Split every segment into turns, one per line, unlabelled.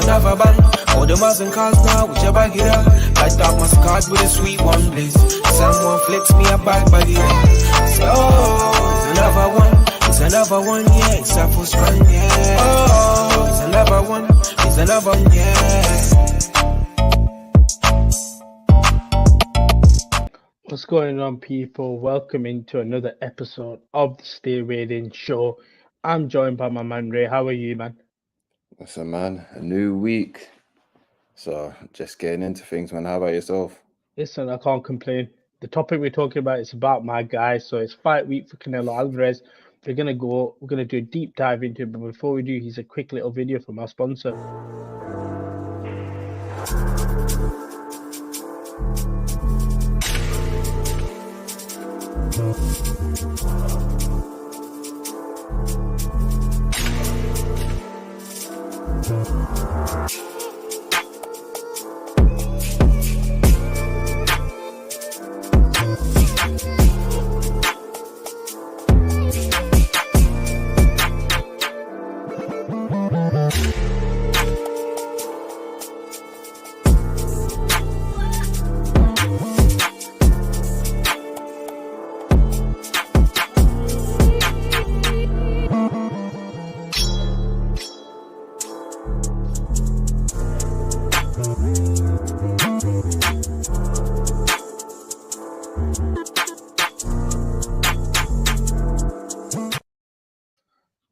another band. All the Mars and cars now, whichever get up. Light up my card with a sweet one blaze. Someone flicks me a bag by the end. Say, oh, it's another one. It's another one, yeah. It's a full strand, yeah. Oh, it's another one. It's another one, yeah.
What's going on, people? Welcome into another episode of the STAYWEIGHEDIN show. I'm joined by my man Ray. How are you, man?
Listen, man, a new week. So just getting into things, man. How about yourself?
Listen, I can't complain. The topic we're talking about is about my guy. So it's fight week for Canelo Alvarez. We're gonna do a deep dive into it. But before we do, here's a quick little video from our sponsor.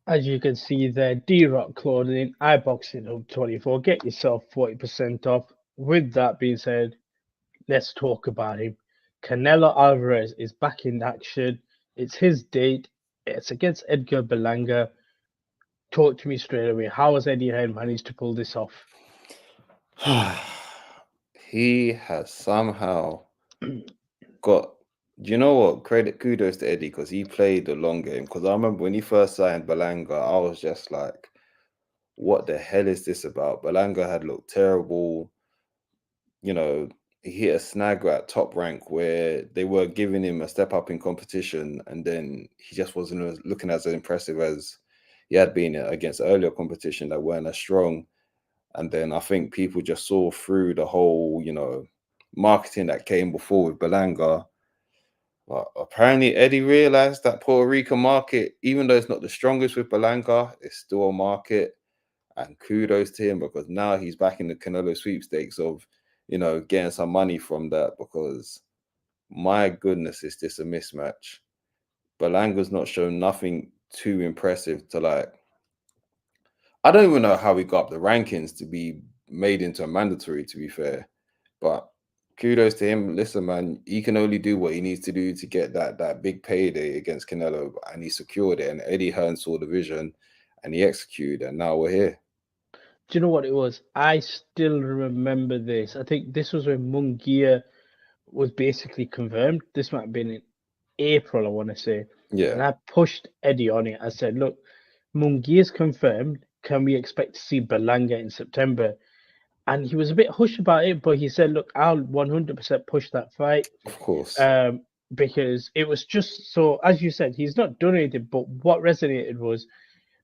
As you can see there, D-Rock clothing, iBoxingHub 24. Get yourself 40% off. With that being said, let's talk about him. Canelo Alvarez is back in action. It's his date. It's against Edgar Berlanga. Talk to me straight away. How has Eddie Hearn managed to pull this off?
He has somehow got, you know what? Kudos to Eddie, because he played the long game. Because I remember when he first signed Berlanga, I was just like, what the hell is this about? Berlanga had looked terrible. You know, he hit a snag at Top Rank where they were giving him a step up in competition, and then he just wasn't looking as impressive as he had been against earlier competition that weren't as strong. And then I think people just saw through the whole, marketing that came before with Berlanga. But apparently Eddie realized that Puerto Rican market, even though it's not the strongest with Berlanga, it's still a market. And kudos to him, because now he's back in the Canelo sweepstakes of, getting some money from that, because my goodness, is this a mismatch? Berlanga's not shown nothing too impressive to I don't even know how he got up the rankings to be made into a mandatory, to be fair. But kudos to him. Listen, man, he can only do what he needs to do to get that big payday against Canelo, and he secured it. And Eddie Hearn saw the vision, and he executed, and now we're here.
Do you know what it was? I still remember this. I think this was when Munguia was basically confirmed. This might have been in April, I want to say.
Yeah.
And I pushed Eddie on it. I said, look, Munguia's confirmed. Can we expect to see Berlanga in September? And he was a bit hush about it, but he said, look, I'll 100% push that fight.
Of course.
Because it was just so, as you said, he's not done anything, but what resonated was,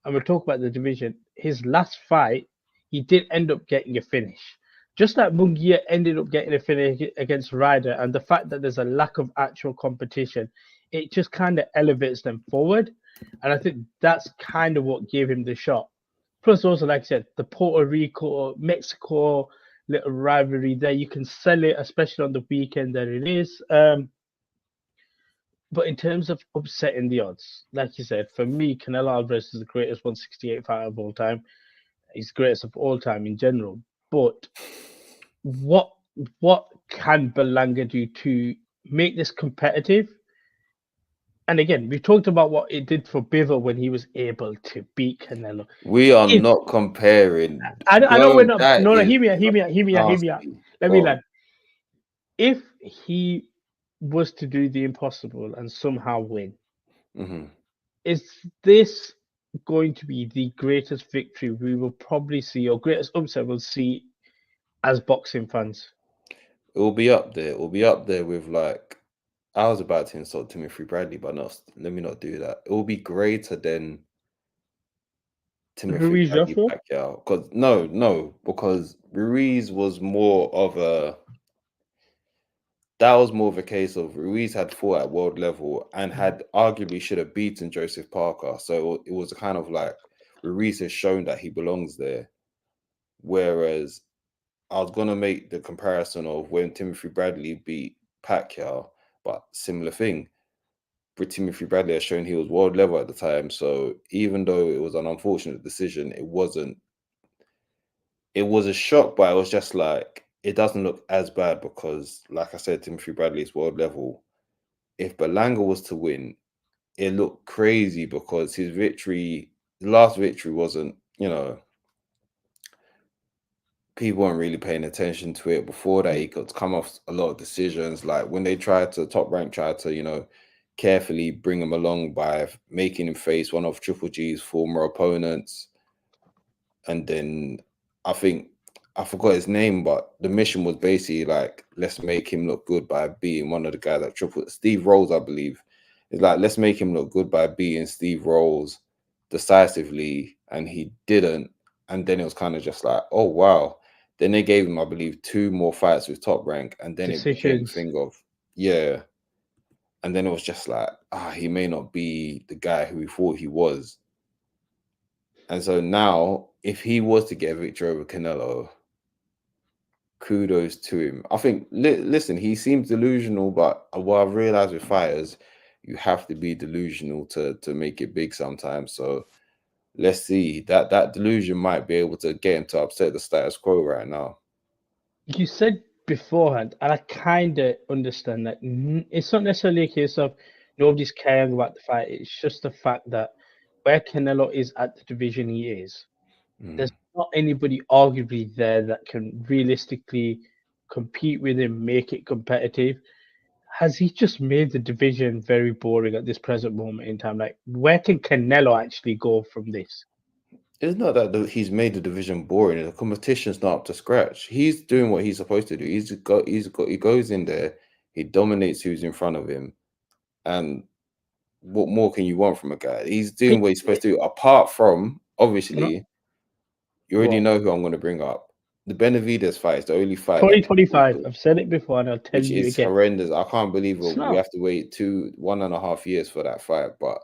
and we'll talk about the division, his last fight, he did end up getting a finish. Just like Munguia ended up getting a finish against Ryder, and the fact that there's a lack of actual competition, it just kind of elevates them forward. And I think that's kind of what gave him the shot. Plus, also, like I said, the Puerto Rico, Mexico little rivalry there, you can sell it, especially on the weekend that it is. But in terms of upsetting the odds, like you said, for me, Canelo Alvarez is the greatest 168 fighter of all time. He's the greatest of all time in general. But what can Berlanga do to make this competitive? And again, we talked about what it did for Bivol when he was able to beat Canelo.
We are not comparing.
I know we're not. No, hear me out. Let me land. If he was to do the impossible and somehow win, is this going to be the greatest victory we will probably see, or greatest upset we'll see as boxing fans?
It will be up there. It will be up there with, like, I was about to insult Timothy Bradley, but let me not do that. It will be greater than Timothy
Ruiz
Bradley
Joshua?
Pacquiao. Because Ruiz was more of a case of Ruiz had fought at world level and had arguably should have beaten Joseph Parker. So it was kind of like Ruiz has shown that he belongs there. Whereas I was gonna make the comparison of when Timothy Bradley beat Pacquiao, but similar thing. But Timothy Bradley has shown he was world level at the time. So even though it was an unfortunate decision, it wasn't. It was a shock, but it was just like it doesn't look as bad because, like I said, Timothy Bradley is world level. If Berlanga was to win, it looked crazy because his last victory wasn't, people weren't really paying attention to it. Before that, he could come off a lot of decisions. Like when they Top Rank tried to, carefully bring him along by making him face one of Triple G's former opponents. And then I think I forgot his name, but the mission was basically like, let's make him look good by beating one of the guys that Steve Rolls, I believe. It's like, let's make him look good by beating Steve Rolls decisively, and he didn't. And then it was kind of just like, oh wow. Then they gave him, I believe, 2 more fights with Top Rank, and then it became a thing of, yeah. And then it was just like, he may not be the guy who we thought he was. And so now, if he was to get a victory over Canelo, kudos to him. I think, listen, he seems delusional, but what I've realized with fighters, you have to be delusional to make it big sometimes. So let's see. That delusion might be able to get him to upset the status quo right now.
You said beforehand, and I kind of understand that it's not necessarily a case of nobody's caring about the fight. It's just the fact that where Canelo is at the division he is, there's not anybody arguably there that can realistically compete with him, make it competitive. Has he just made the division very boring at this present moment in time? Like, where can Canelo actually go from this?
It's not that he's made the division boring. The competition's not up to scratch. He's doing what he's supposed to do. He goes in there, he dominates who's in front of him, and what more can you want from a guy? He's doing what he's supposed to do. Apart from, obviously, you already know who I'm going to bring up. The Benavidez fight is the only fight
2025. I've said it before, and I'll tell you again.
Which is horrendous. I can't believe we have to wait 1.5 years for that fight, but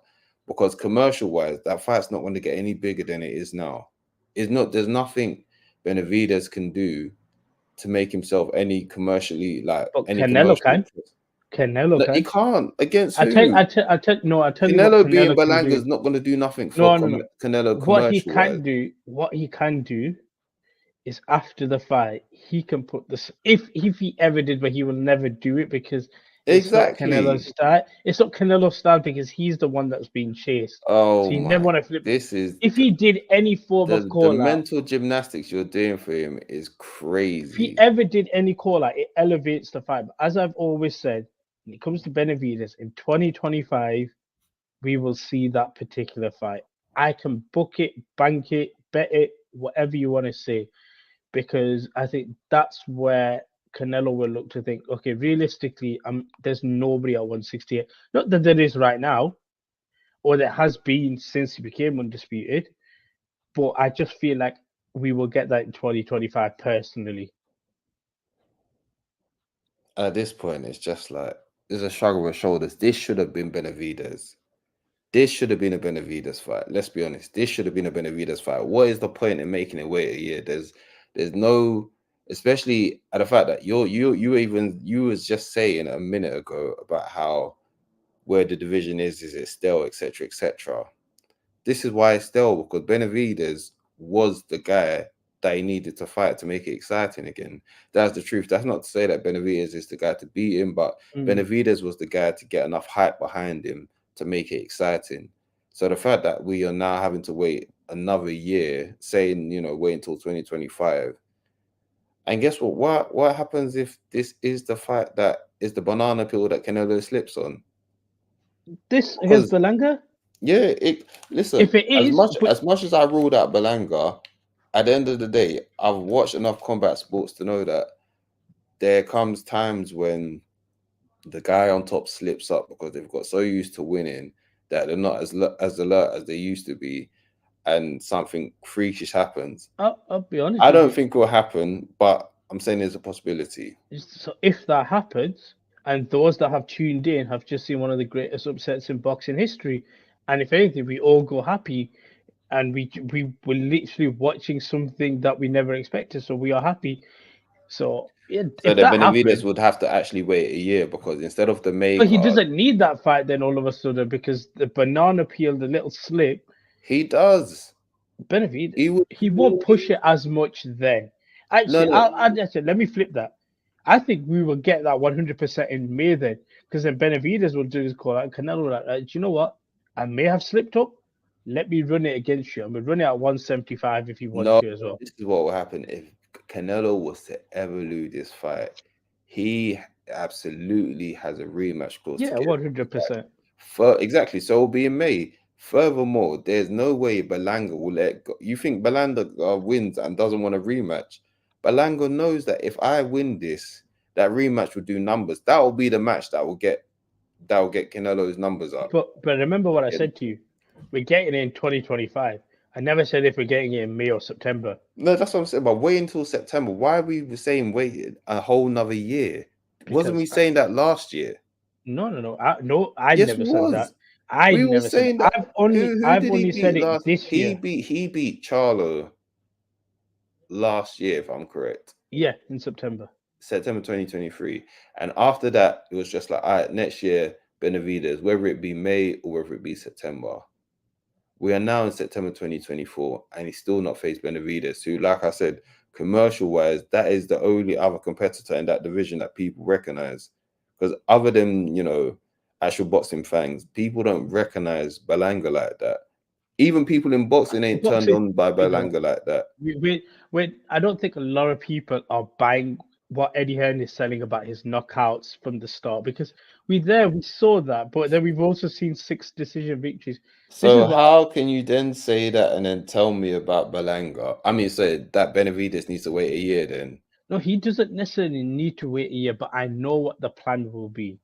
because commercial-wise, that fight's not going to get any bigger than it is now. It's not. There's nothing Benavidez can do to make himself any commercially
Canelo can. Canelo can.
He can't against who?
I tell you what
Canelo being Berlanga is not going to do nothing for Canelo commercial-wise.
What he can do is after the fight, he can put this. If he ever did, but he will never do it because it's not Canelo's style. It's not Canelo's style because he's the one that's being chased.
Oh,
so he never want to flip. If he did any form of call
the mental gymnastics you're doing for him is crazy.
If he ever did any call out, it elevates the fight. But as I've always said, when it comes to Benavidez in 2025, we will see that particular fight. I can book it, bank it, bet it, whatever you want to say. Because I think that's where Canelo will look to think, okay, realistically, there's nobody at 168. Not that there is right now, or there has been since he became undisputed, but I just feel like we will get that in 2025 personally.
At this point, it's just like, there's a shrug of the shoulders. This should have been Benavidez. This should have been a Benavidez fight. Let's be honest. This should have been a Benavidez fight. What is the point in making it wait a year? There's no, especially at the fact that you was just saying a minute ago about how where the division is it still, etc., etc. This is why it's still, because Benavidez was the guy that he needed to fight to make it exciting again. That's the truth. That's not to say that Benavidez is the guy to beat him, but Benavidez was the guy to get enough hype behind him to make it exciting. So the fact that we are now having to wait another year, saying, wait until 2025. And guess what? What happens if this is the fight that is the banana peel that Canelo slips on?
This against Berlanga?
Yeah, listen,
if it is,
as much as I ruled out Berlanga, at the end of the day, I've watched enough combat sports to know that there comes times when the guy on top slips up because they've got so used to winning that they're not as alert as they used to be. and something freakish happens.
I'll be honest
I
with
don't
you.
think it will happen, but I'm saying there's a possibility.
So if that happens, and those that have tuned in have just seen one of the greatest upsets in boxing history, and if anything, we all go happy, and we were literally watching something that we never expected, so we are happy. So yeah,
So
if
the
that
Benavides
happens,
would have to actually wait a year because instead of the May
but he
card,
doesn't need that fight then all of a sudden because the banana peel, the little slip,
he does.
Benavides,
He would.
he won't push it as much then.
No,
Actually,
no,
actually, let me flip that. I think we will get that 100% in May then, because then Benavides will do his call out. Canelo will like, do you know what? I may have slipped up. Let me run it against you. I'm gonna run it at 175 if you want
no.
to as well.
This is what will happen if Canelo was to ever lose this fight. He absolutely has a rematch clause to
Yeah,
get
100%.
exactly. So it'll be in May. Furthermore, there's no way Belanga will let go. You think Belanga wins and doesn't want a rematch? Belanga knows that if I win this, that rematch will do numbers. That will be the match that will get Canelo's numbers up.
But remember what I said to you. We're getting it in 2025. I never said if we're getting it in May or September.
No, that's what I'm saying. But wait until September. Why are we saying wait a whole nother year? Wasn't we saying that last year?
No. I
Yes,
never
we
said
was.
that. I
We were
never said
saying
that.
that. Who
I've
did he
only
beat
said it
last?
this year.
He beat Charlo last year, if I'm correct.
Yeah, in September.
September 2023. And after that, it was just like, all right, next year, Benavides, whether it be May or whether it be September. We are now in September 2024, and he's still not faced Benavides, who, like I said, commercial-wise, that is the only other competitor in that division that people recognize. Because other than, actual boxing fans, people don't recognize Belanga like that. Even people in boxing ain't turned on by Belanga like that.
I don't think a lot of people are buying what Eddie Hearn is selling about his knockouts from the start, because we saw that, but then we've also seen 6 decision victories.
So how can you then say that and then tell me about Belanga? I mean, so that Benavides needs to wait a year then?
No, he doesn't necessarily need to wait a year, but I know what the plan will be.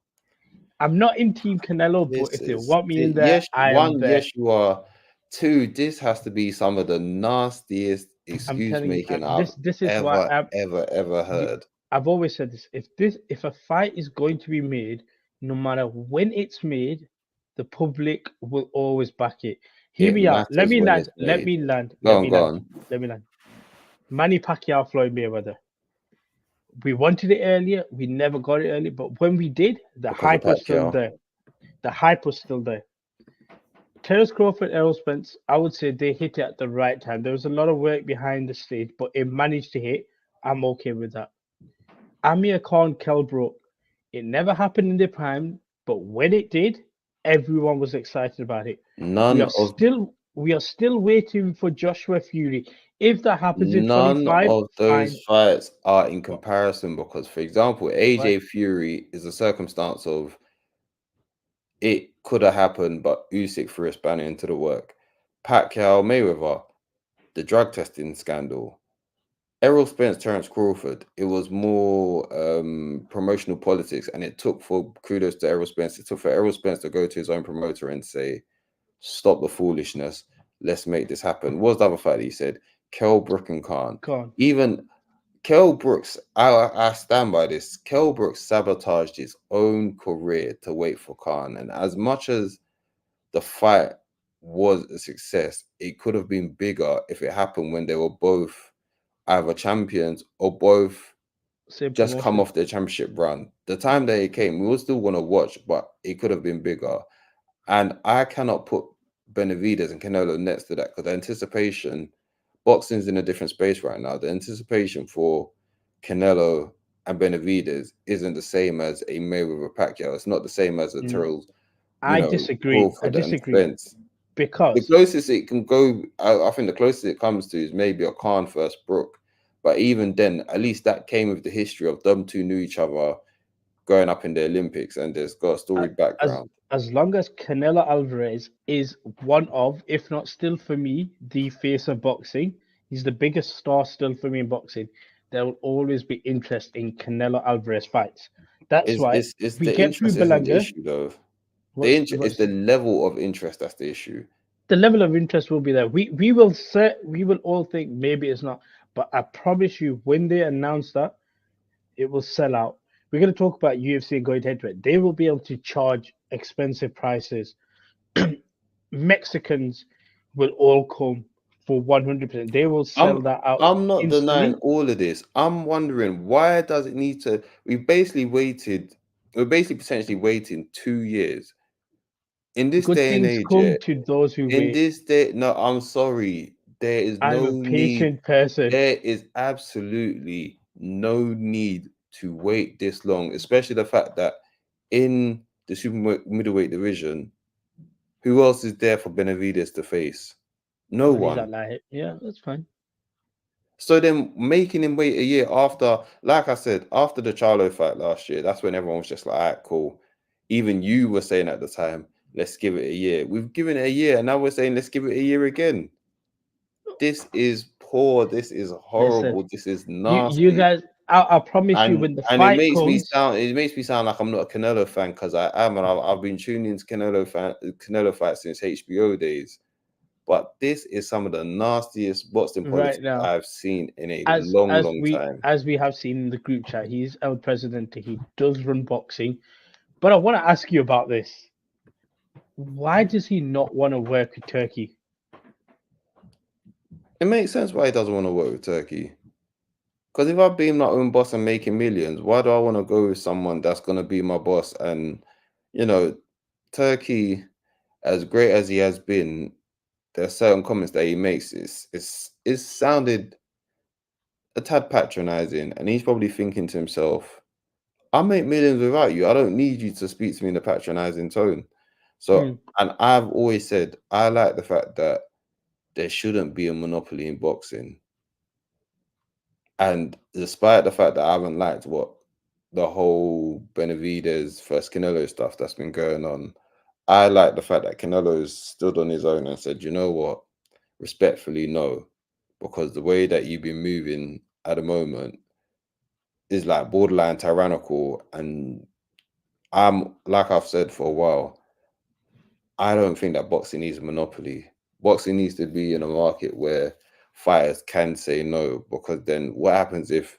I'm not in Team Canelo, but if they want me in there, I am there.
Yes, you are. 2, this has to be some of the nastiest
I'm
excuse
telling you,
making I've
this is why
ever heard.
I've always said this. If a fight is going to be made, no matter when it's made, the public will always back it. Hear
It
me out. Let
matters
me
when
land.
it's
Let
made.
me land.
Go
Let
on.
me land. Manny Pacquiao, Floyd Mayweather. We wanted it earlier. We never got it early, but when we did, the hype was still there. The hype was still there. Terence Crawford, Errol Spence, I would say they hit it at the right time. There was a lot of work behind the stage, but it managed to hit. I'm okay with that. Amir Khan, Kell Brook, it never happened in their prime, but when it did, everyone was excited about it. We are still waiting for Joshua Fury. If that happens in 25,
none of those
fine.
fights are in comparison because, for example, AJ Fury is a circumstance of it could have happened, but Usyk threw a spanner into the work. Pacquiao Mayweather, the drug testing scandal. Errol Spence, Terence Crawford, it was more promotional politics, and it took for kudos to Errol Spence. It took for Errol Spence to go to his own promoter and say, "Stop the foolishness. Let's make this happen." What was the other fight that he said? Kell Brook and Khan. Even Kell Brooks, I stand by this. Kell Brooks sabotaged his own career to wait for Khan, and as much as the fight was a success, it could have been bigger if it happened when they were both either champions or both just come off their championship run. The time that it came, we will still want to watch, but it could have been bigger. And I cannot put Benavides and Canelo next to that because the anticipation, boxing's in a different space right now. The anticipation for Canelo and Benavides isn't the same as a Mayweather Pacquiao. It's not the same as a Terrell.
I disagree. Because
the closest it can go, I think the closest it comes to is maybe a Khan versus Brook. But even then, at least that came with the history of them two knew each other going up in the Olympics, and there's got a storied background.
As long as Canelo Alvarez is one of, if not still for me, the face of boxing, he's the biggest star still for me in boxing. There will always be interest in Canelo Alvarez fights. That's why
we get through Belanga. The issue, though. It's the level of interest that's the issue.
the level of interest will be there. We will all think maybe it's not, but I promise you, when they announce that, it will sell out. We're going to talk about UFC going head to head. They will be able to charge expensive prices. Mexicans will all come for 100%. They will sell
I'm
that out
I'm not denying
instantly.
all of this. I'm wondering why does it need to? We've basically waited. We're basically potentially waiting 2 years in this
Good
day and
things
age. Yeah,
come to those who
in
wait.
this day, no, I'm sorry. There is
I'm
no
a
need.
patient person.
There is absolutely no need to wait this long, especially the fact that in the super middleweight division, who else is there for Benavidez to face? No
Only
one.
that light. Yeah, that's fine.
So then making him wait a year after, like I said, after the Charlo fight last year, that's when everyone was just like, all right, cool. Even you were saying at the time, let's give it a year. We've given it a year, and now we're saying let's give it a year again. This is poor. This is
Listen,
horrible. This is
you
nasty.
guys, I promise you,
And
when the
and it
fight
makes me
comes,
sound like I'm not a Canelo fan because I am, and I've been tuning into Canelo fights since HBO days. But this is some of the nastiest boxing
right
politics
now,
I've seen in a long, long time.
as we have seen in the group chat, he's our president. He does run boxing. But I want to ask you about this. Why does he not want to work with Turkey?
It makes sense why he doesn't want to work with Turkey. Because if I've been my own boss and making millions, why do I want to go with someone that's going to be my boss? And, you know, Turkey, as great as he has been, there are certain comments that he makes is sounded a tad patronizing. And he's probably thinking to himself, I make millions without you. I don't need you to speak to me in a patronizing tone. So,
Mm,
and I've always said, I like the fact that there shouldn't be a monopoly in boxing. And despite the fact that I haven't liked what the whole Benavidez first Canelo stuff that's been going on, I like the fact that Canelo's stood on his own and said, you know what, respectfully, no, because the way that you've been moving at the moment is like borderline tyrannical. And I'm, like I've said for a while, I don't think that boxing needs a monopoly. Boxing needs to be in a market where fighters can say no, because then what happens if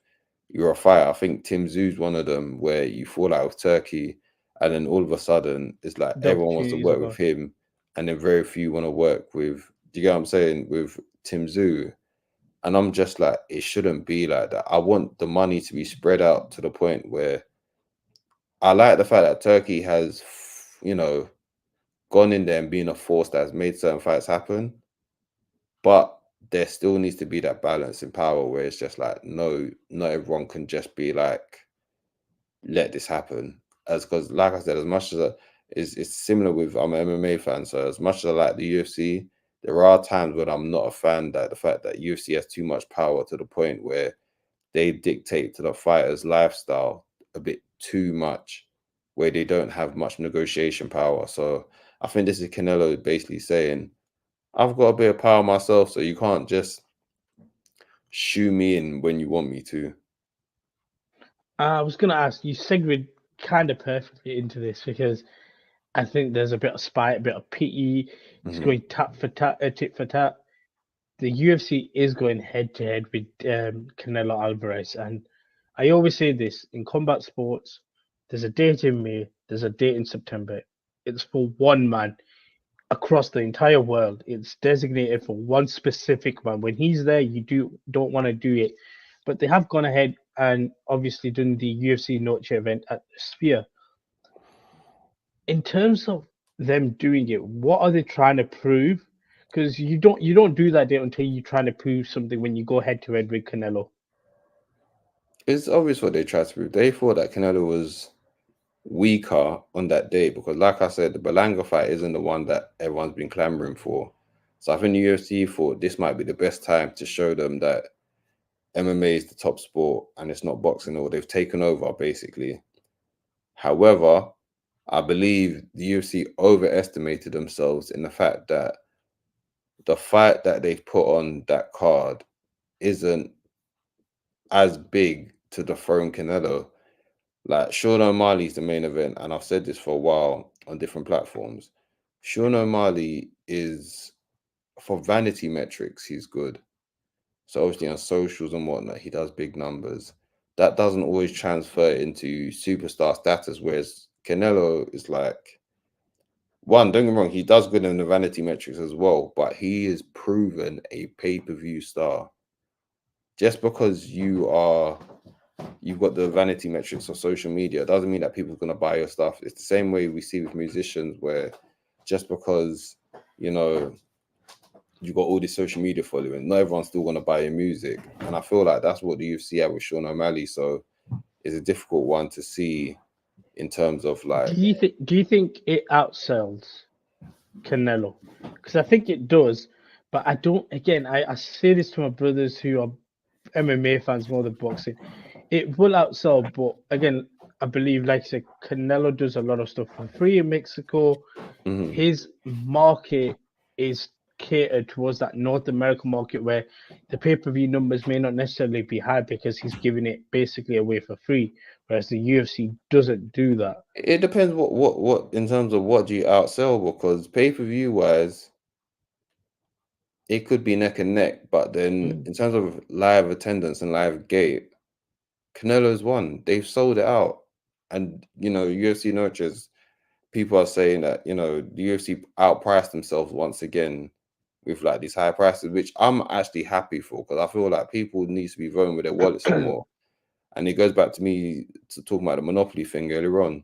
you're a fighter? I think Tim Zoo's one of them where you fall out with Turkey and then all of a sudden it's like
the
everyone wants to
opportunities are
work with
gone.
him and then very few want to work with, do you get what I'm saying, with Tim Zoo? And I'm just like, it shouldn't be like that. I want the money to be spread out to the point where I like the fact that Turkey has, you know, gone in there and been a force that has made certain fights happen. But there still needs to be that balance in power where it's just like, no, not everyone can just be like, let this happen. As because, like I said, as much as it's similar with, I'm an MMA fan, so as much as I like the UFC, there are times when I'm not a fan that the fact that UFC has too much power to the point where they dictate to the fighter's lifestyle a bit too much, where they don't have much negotiation power. So I think this is Canelo basically saying, I've got a bit of power myself, so you can't just shoe me in when you want me to.
I was going to ask, you segued kind of perfectly into this because I think there's a bit of spite, a bit of pity. It's
Mhm.
going tat for tat, tit for tat. The UFC is going head to head with Canelo Alvarez, and I always say this in combat sports: there's a date in May, there's a date in September. It's for one man across the entire world. It's designated for one specific man. When he's there, you don't want to do it, but they have gone ahead and obviously done the UFC Noche event at the Sphere. In terms of them doing it, what are they trying to prove? Because you don't do that date until you're trying to prove something when you go head to head with Canelo.
It's obvious what they tried to prove. They thought that Canelo was weaker on that day because, like I said, the Berlanga fight isn't the one that everyone's been clamoring for. So I think the UFC thought this might be the best time to show them that MMA is the top sport and it's not boxing, or they've taken over basically. However, I believe the UFC overestimated themselves in the fact that the fight that they've put on that card isn't as big to dethrone Canelo. Like Sean O'Malley's the main event, and I've said this for a while on different platforms. Sean O'Malley is for vanity metrics, he's good. So obviously on socials and whatnot, he does big numbers. That doesn't always transfer into superstar status, whereas Canelo is like, one, don't get me wrong, he does good in the vanity metrics as well, but he is proven a pay-per-view star. Just because you've got the vanity metrics of social media doesn't mean that people are going to buy your stuff. It's the same way we see with musicians, where just because, you know, you got all this social media following, not everyone's still going to buy your music. And I feel like that's what the UFC had with Sean O'Malley. So it's a difficult one to see in terms of like.
Do you think it outsells Canelo? Because I think it does, but I don't. Again, I say this to my brothers who are MMA fans more than boxing. It will outsell, but again, I believe, like you said, Canelo does a lot of stuff for free in Mexico.
Mhm.
His market is catered towards that North American market where the pay-per-view numbers may not necessarily be high because he's giving it basically away for free, whereas the UFC doesn't do that.
It depends what in terms of what do you outsell, because pay-per-view wise, it could be neck and neck, but then
Mm.
in terms of live attendance and live gate, Canelo's won. They've sold it out. And UFC nurtures, people are saying that, the UFC outpriced themselves once again with like these high prices, which I'm actually happy for, because I feel like people need to be voting with their wallets some more. And it goes back to me to talking about the monopoly thing earlier on.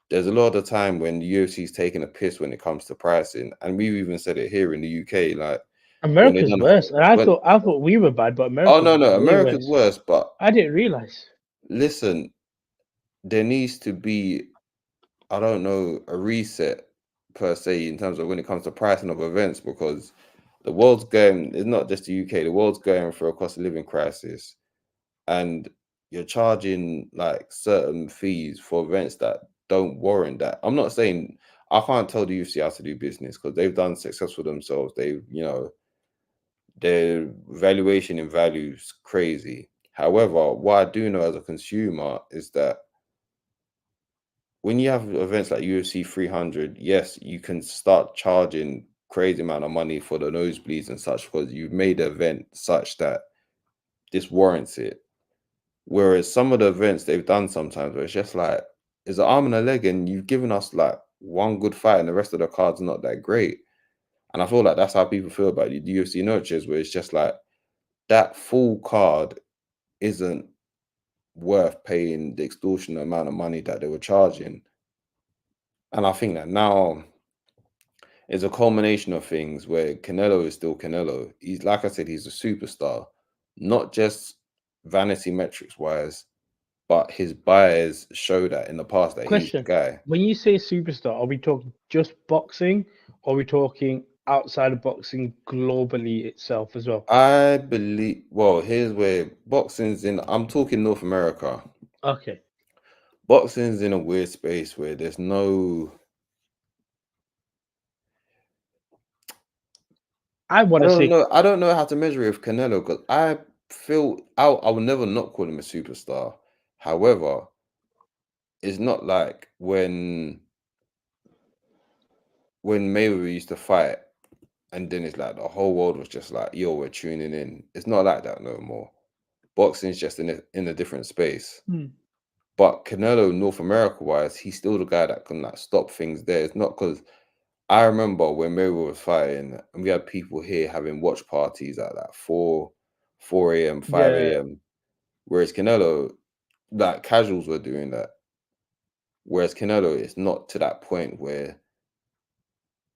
There's a lot of the time when the UFC is taking a piss when it comes to pricing, and we've even said it here in the UK, like when they
America's
done
worse, and
when
I thought we were bad, but
oh
America's
no,
way
America's
worse.
worse, but
I didn't realize.
listen, there needs to be, I don't know, a reset per se in terms of when it comes to pricing of events, because the world's going, it's not just the UK, the world's going through a cost of living crisis, and you're charging like certain fees for events that don't warrant that. I'm not saying, I can't tell the UFC how to do business, because they've done success for themselves. They've, their valuation in value is crazy. However, what I do know as a consumer is that when you have events like UFC 300, yes, you can start charging crazy amount of money for the nosebleeds and such, because you've made the event such that this warrants it. Whereas some of the events they've done sometimes where it's just like, it's an arm and a leg, and you've given us like one good fight and the rest of the cards are not that great. And I feel like that's how people feel about the UFC nurtures, where it's just like that full card isn't worth paying the extortionate amount of money that they were charging. And I think that now is a culmination of things where Canelo is still Canelo. He's, like I said, he's a superstar, not just vanity metrics wise, but his buyers show that in the past that he's the
Question:
guy.
when you say superstar, are we talking just boxing, or are we talking outside of boxing globally itself as well?
I believe, well, here's where boxing's in, I'm talking North America.
Okay,
Boxing's in a weird space where there's no,
I want to say
I don't know how to measure it with Canelo, because I feel I will never not call him a superstar. However, it's not like when Mayweather used to fight, and then it's like the whole world was just like, yo, we're tuning in. It's not like that no more. Boxing's just in a different space.
Hmm.
But Canelo, North America wise, he's still the guy that can like stop things there. It's not because I remember when Mayweather was fighting, and we had people here having watch parties at like 4 a.m., 5
yeah,
a.m. Whereas Canelo, like casuals were doing that. Whereas Canelo, it's not to that point where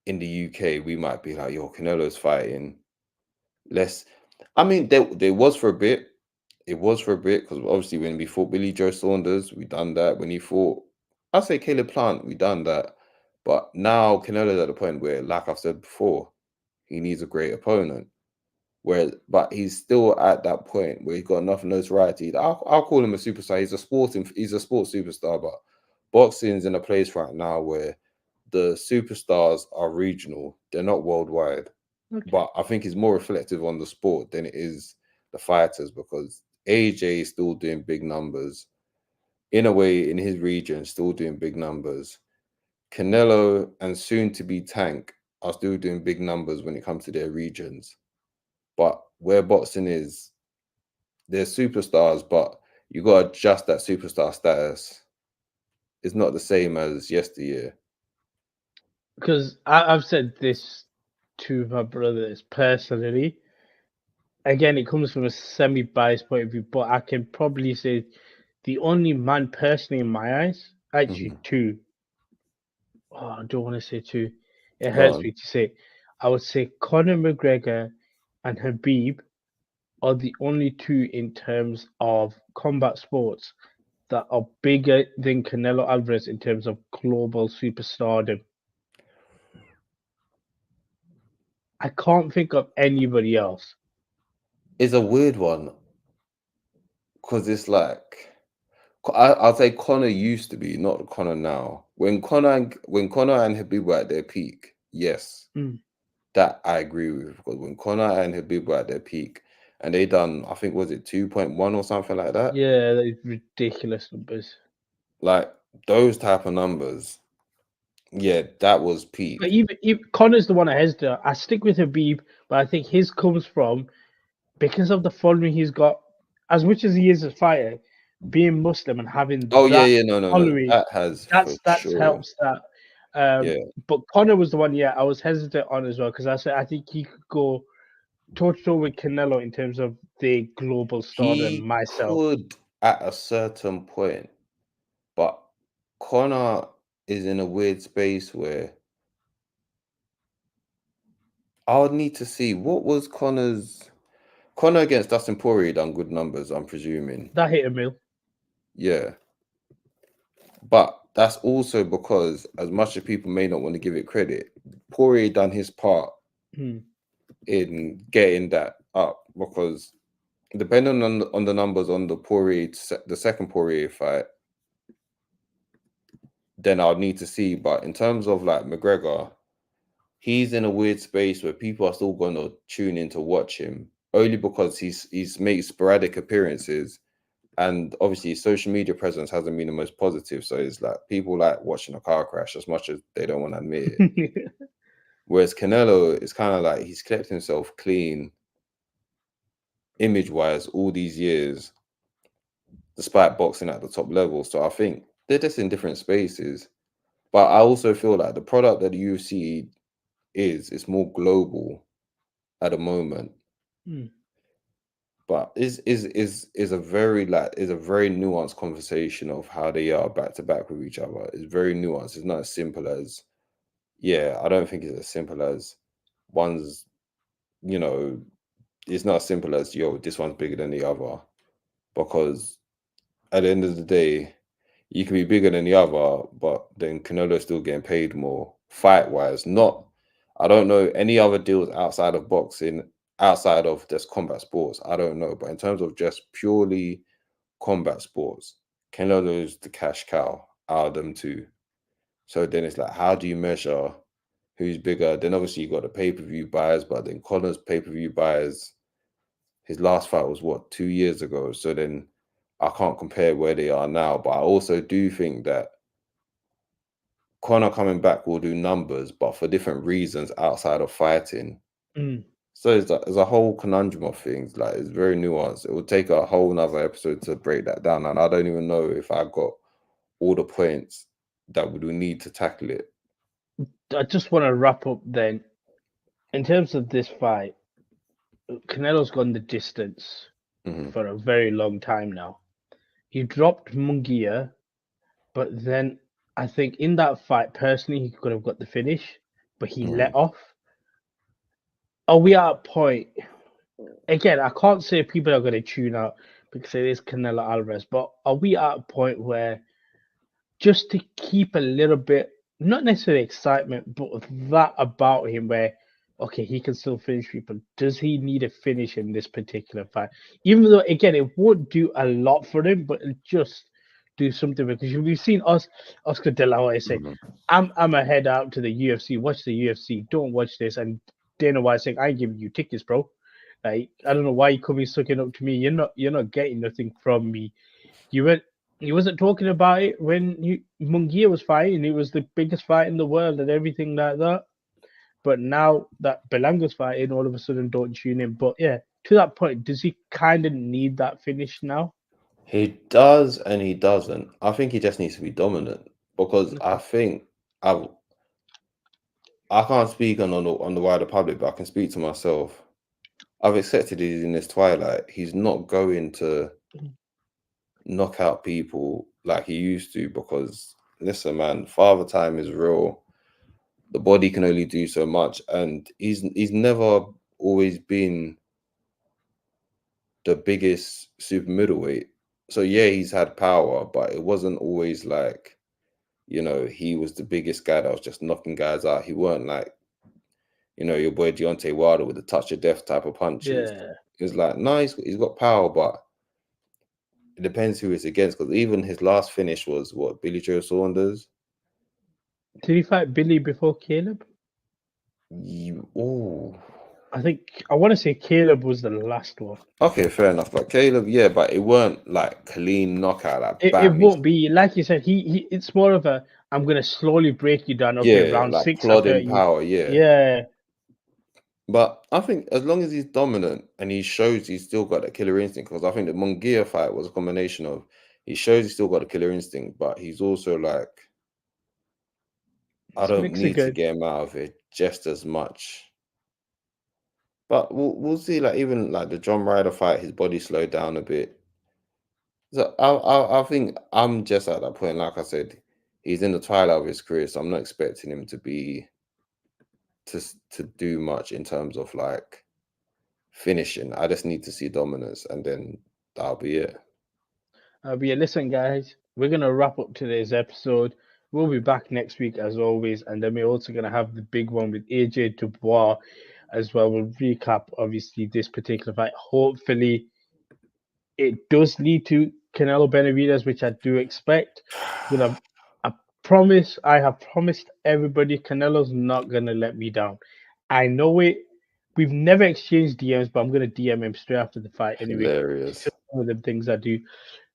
in the UK we might be like, yo, Canelo's fighting. Let's, I mean, there was for a bit. It was for a bit, because obviously when we fought Billy Joe Saunders, we done that. When he fought, I'd say Caleb Plant, we done that. But now Canelo's at the point where, like I've said before, he needs a great opponent. But he's still at that point where he's got enough notoriety. I'll call him a superstar. He's a sports superstar. But boxing's in a place right now where the superstars are regional. They're not worldwide.
okay.
But I think it's more reflective on the sport than it is the fighters, because AJ is still doing big numbers. In a way, in his region, still doing big numbers. Canelo and soon to be Tank are still doing big numbers when it comes to their regions. But where boxing is, they're superstars, but you got to adjust that superstar status. It's not the same as yesteryear.
Because I've said this to my brothers personally. Again, it comes from a semi-biased point of view, but I can probably say the only man personally in my eyes, actually two. Oh, I don't want to say two. It
Go
hurts
on.
me to say. I would say Conor McGregor and Habib are the only two in terms of combat sports that are bigger than Canelo Alvarez in terms of global superstardom. I can't think of anybody else.
It's a weird one because it's like I'll say Conor used to be, not Conor now. When Conor and Habib were at their peak, yes, that I agree with. Because when Conor and Habib were at their peak, and they done, I think, was it 2.1 or something like that?
Yeah, those ridiculous numbers.
Like those type of numbers. Yeah, that was peak.
But even Connor's the one I hesitate. I stick with Habib, but I think his comes from because of the following he's got. As much as he is a fighter, being Muslim and having
Oh
that
yeah, no,
following,
that has for
that's
sure.
helps that.
Yeah,
But Connor was the one, yeah, I was hesitant on as well because I think he could go toe to toe with Canelo in terms of the global star and
he
myself.
could at a certain point, but Conor is in a weird space where I would need to see what was Conor against Dustin Poirier done good numbers, I'm presuming.
That hit a mill.
Yeah. But that's also because, as much as people may not want to give it credit, Poirier done his part in getting that up. Because depending on the numbers on the second Poirier fight, then I'd need to see. But in terms of like McGregor, he's in a weird space where people are still going to tune in to watch him only because he's made sporadic appearances. And obviously, his social media presence hasn't been the most positive. So it's like people like watching a car crash as much as they don't want to admit it. Whereas Canelo, it's kind of like he's kept himself clean, image-wise, all these years, despite boxing at the top level. So I think they're just in different spaces. But I also feel like the product that the UFC is more global at the moment. But is a very nuanced conversation of how they are back to back with each other. It's very nuanced. It's not as simple as, I don't think it's as simple as one's, it's not as simple as, this one's bigger than the other. Because at the end of the day, you can be bigger than the other, but then Canelo's still getting paid more fight-wise. I don't know any other deals outside of boxing, outside of just combat sports. I don't know. But in terms of just purely combat sports, Canelo's the cash cow out of them two. So then it's like, how do you measure who's bigger? Then obviously you got the pay-per-view buyers, but then Conor's pay-per-view buyers, his last fight was 2 years ago. So then I can't compare where they are now. But I also do think that Conor coming back will do numbers, but for different reasons outside of fighting. So it's a whole conundrum of things. Like, it's very nuanced. It would take a whole nother episode to break that down, and I don't even know if I got all the points that we would need to tackle it.
I just want to wrap up then. In terms of this fight, Canelo's gone the distance for a very long time now. He dropped Munguia, but then I think in that fight, personally, he could have got the finish, but he let off. Are we at a point? Again, I can't say people are going to tune out because it is Canelo Alvarez, but are we at a point where just to keep a little bit, not necessarily excitement, but that about him where, okay, he can still finish people. Does he need a finish in this particular fight? Even though, again, it won't do a lot for him, but it'll just do something because we've seen Oscar De La Hoya say, I'm a head out to the UFC, watch the UFC, don't watch this. And Dana White saying, I ain't giving you tickets, bro. Like, I don't know why you could be sucking up to me. You're not getting nothing from me. He wasn't talking about it when Munguia was fighting. It was the biggest fight in the world and everything like that. But now that Belanga's fighting, all of a sudden don't tune in. But yeah, to that point, does he kind of need that finish now?
He does and he doesn't. I think he just needs to be dominant because I think I can't speak on the wider public, but I can speak to myself. I've accepted he's in this twilight. He's not going to knock out people like he used to because, listen, man, father time is real. The body can only do so much, and he's never always been the biggest super middleweight. So yeah, he's had power, but it wasn't always like, you know, he was the biggest guy that was just knocking guys out. He weren't like, you know, your boy Deontay Wilder with the touch of death type of punches.
Yeah.
It's like, nice, he's got power, but it depends who it's against. Because even his last finish was what, Billy Joe Saunders?
Did he fight Billy before Caleb? I want to say Caleb was the last one.
Okay, fair enough. But Caleb, yeah, but it weren't like clean knockout. Like,
it won't be like you said. He it's more of a I'm gonna slowly break you down. Okay,
yeah,
round
like
6
plodding power. Yeah,
yeah.
But I think as long as he's dominant and he shows he's still got that killer instinct, because I think the Munguia fight was a combination of he shows he's still got a killer instinct, but he's also like, I don't need to get him out of it just as much. But we'll see. Like even like the John Ryder fight, his body slowed down a bit. So I think I'm just at that point. Like I said, he's in the twilight of his career, so I'm not expecting him to be to do much in terms of like finishing. I just need to see dominance, and then that'll be it.
But yeah, listen, guys, we're gonna wrap up today's episode. We'll be back next week as always, and then we're also gonna have the big one with AJ Dubois as well. We'll recap obviously this particular fight. Hopefully, it does lead to Canelo Benavidez, which I do expect. I have promised everybody Canelo's not gonna let me down. I know it. We've never exchanged DMs, but I'm gonna DM him straight after the fight anyway.
Hilarious.
One of the things I do.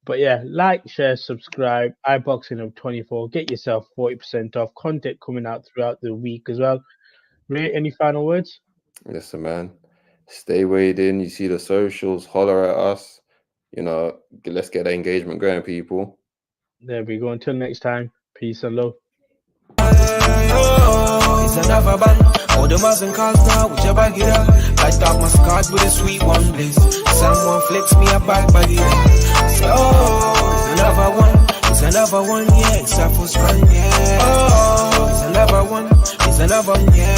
But yeah, like, share, subscribe. iBoxingHub 24. Get yourself 40% off. Content coming out throughout the week as well. Ray, any final words?
Listen, man. Stay weighed in. You see the socials. Holler at us. You know, let's get that engagement going, people.
There we go. Until next time. Peace and love.
It's another band. All the Muslim cars now, whichever get up. Light up my scars with a sweet one blaze. Someone flicks me a back by the end. Say, oh, it's another one. It's another one, yeah. It's a full strand, yeah. Oh, it's another one. It's another one, yeah.